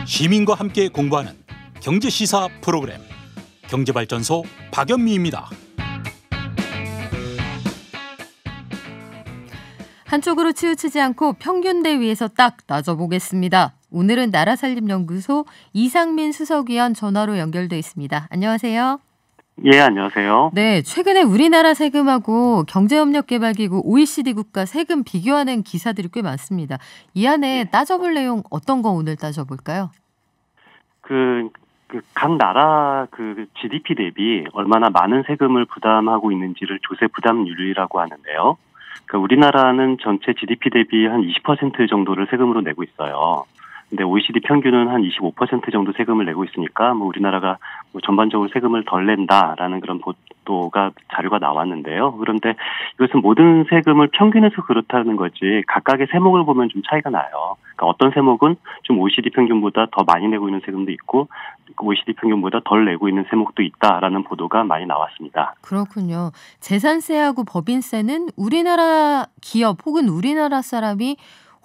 시민과 함께 공부하는 경제시사 프로그램 경제발전소 박연미입니다. 한쪽으로 치우치지 않고 평균대 위에서 딱 따져보겠습니다. 오늘은 나라살림연구소 이상민 수석위원 전화로 연결돼 있습니다. 안녕하세요. 예, 안녕하세요. 네, 최근에 우리나라 세금하고 경제협력개발기구 OECD 국가 세금 비교하는 기사들이 꽤 많습니다. 이 안에 따져볼 내용 어떤 거 오늘 따져볼까요? 각 나라 GDP 대비 얼마나 많은 세금을 부담하고 있는지를 조세 부담률이라고 하는데요. 우리나라는 전체 GDP 대비 한 20% 정도를 세금으로 내고 있어요. 근데 OECD 평균은 한 25% 정도 세금을 내고 있으니까 우리나라가 전반적으로 세금을 덜 낸다라는 그런 자료가 나왔는데요. 그런데 이것은 모든 세금을 평균해서 그렇다는 거지 각각의 세목을 보면 좀 차이가 나요. 그러니까 어떤 세목은 좀 OECD 평균보다 더 많이 내고 있는 세금도 있고 OECD 평균보다 덜 내고 있는 세목도 있다라는 보도가 많이 나왔습니다. 그렇군요. 재산세하고 법인세는 우리나라 기업 혹은 우리나라 사람이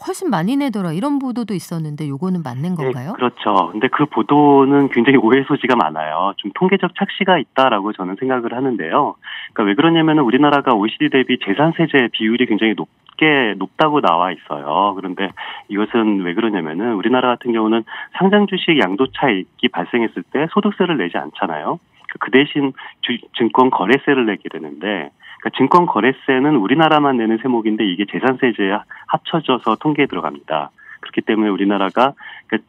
훨씬 많이 내더라 이런 보도도 있었는데 요거는 맞는 건가요? 네, 그렇죠. 근데 그 보도는 굉장히 오해 소지가 많아요. 좀 통계적 착시가 있다라고 저는 생각을 하는데요. 그러니까 왜 그러냐면은 우리나라가 OECD 대비 재산세제 비율이 굉장히 높다고 나와 있어요. 그런데 이것은 왜 그러냐면은 우리나라 같은 경우는 상장 주식 양도 차익이 발생했을 때 소득세를 내지 않잖아요. 그 대신 증권 거래세를 내게 되는데 증권 거래세는 우리나라만 내는 세목인데 이게 재산세제에 합쳐져서 통계에 들어갑니다. 그렇기 때문에 우리나라가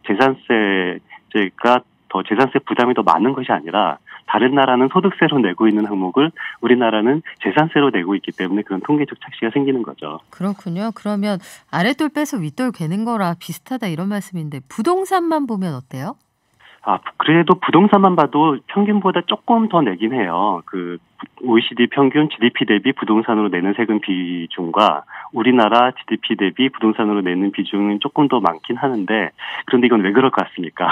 재산세제가 재산세 부담이 더 많은 것이 아니라 다른 나라는 소득세로 내고 있는 항목을 우리나라는 재산세로 내고 있기 때문에 그런 통계적 착시가 생기는 거죠. 그렇군요. 그러면 아랫돌 빼서 윗돌 개는 거라 비슷하다 이런 말씀인데 부동산만 보면 어때요? 그래도 부동산만 봐도 평균보다 조금 더 내긴 해요. OECD 평균 GDP 대비 부동산으로 내는 세금 비중과 우리나라 GDP 대비 부동산으로 내는 비중은 조금 더 많긴 하는데, 그런데 이건 왜 그럴 것 같습니까?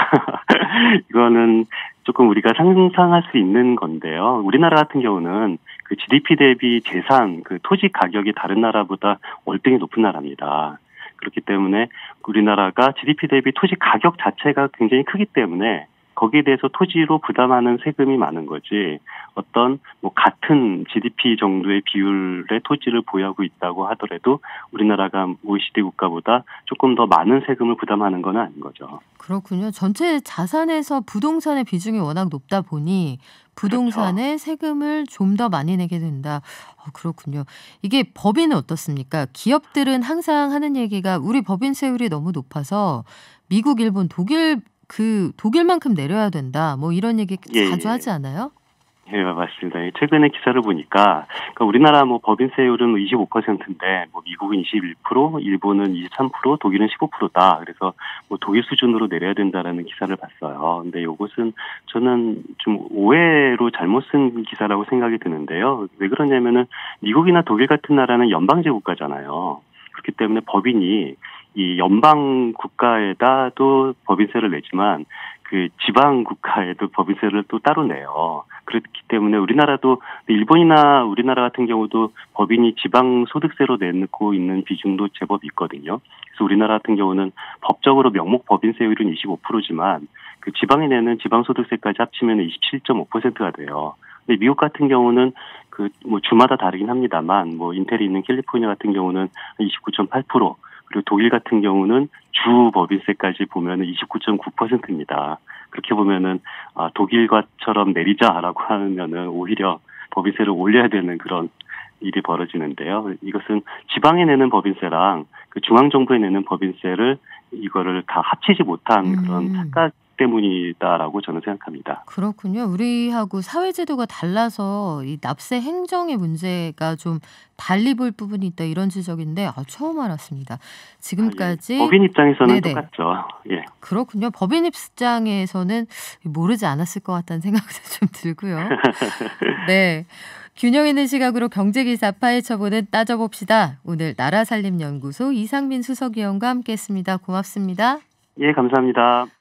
이거는 조금 우리가 상상할 수 있는 건데요. 우리나라 같은 경우는 GDP 대비 재산, 토지 가격이 다른 나라보다 월등히 높은 나라입니다. 그렇기 때문에 우리나라가 GDP 대비 토지 가격 자체가 굉장히 크기 때문에 거기에 대해서 토지로 부담하는 세금이 많은 거지 어떤 같은 GDP 정도의 비율의 토지를 보유하고 있다고 하더라도 우리나라가 OECD 국가보다 조금 더 많은 세금을 부담하는 건 아닌 거죠. 그렇군요. 전체 자산에서 부동산의 비중이 워낙 높다 보니 부동산에 그렇죠. 세금을 좀 더 많이 내게 된다. 그렇군요. 이게 법인은 어떻습니까? 기업들은 항상 하는 얘기가 우리 법인세율이 너무 높아서 미국, 일본, 독일만큼 내려야 된다. 이런 얘기 자주 하지 않아요? 예, 맞습니다. 최근에 기사를 보니까 우리나라 법인세율은 25%인데 미국은 21%, 일본은 23%, 독일은 15%다. 그래서 독일 수준으로 내려야 된다라는 기사를 봤어요. 근데 이것은 저는 좀 오해로 잘못 쓴 기사라고 생각이 드는데요. 왜 그러냐면은 미국이나 독일 같은 나라는 연방제 국가잖아요. 그렇기 때문에 법인이 이 연방 국가에다도 법인세를 내지만 지방 국가에도 법인세를 또 따로 내요. 그렇기 때문에 우리나라도 일본이나 우리나라 같은 경우도 법인이 지방 소득세로 내고 있는 비중도 제법 있거든요. 그래서 우리나라 같은 경우는 법적으로 명목 법인세율은 25%지만 지방에 내는 지방 소득세까지 합치면 27.5%가 돼요. 근데 미국 같은 경우는 주마다 다르긴 합니다만 인텔이 있는 캘리포니아 같은 경우는 29.8%, 그리고 독일 같은 경우는 주 법인세까지 보면은 29.9%입니다. 그렇게 보면은 독일과처럼 내리자라고 하면은 오히려 법인세를 올려야 되는 그런 일이 벌어지는데요. 이것은 지방에 내는 법인세랑 중앙정부에 내는 법인세를 이거를 다 합치지 못한 그런 착각 때문이다라고 저는 생각합니다. 그렇군요. 우리하고 사회제도가 달라서 이 납세 행정의 문제가 좀 달리 볼 부분이 있다 이런 지적인데 처음 알았습니다. 지금까지 예. 법인 입장에서는 똑같죠. 예. 그렇군요. 법인 입장에서는 모르지 않았을 것 같다는 생각도 좀 들고요. 네. 균형 있는 시각으로 경제기사 파헤쳐보는 따져봅시다. 오늘 나라살림연구소 이상민 수석위원과 함께했습니다. 고맙습니다. 예, 감사합니다.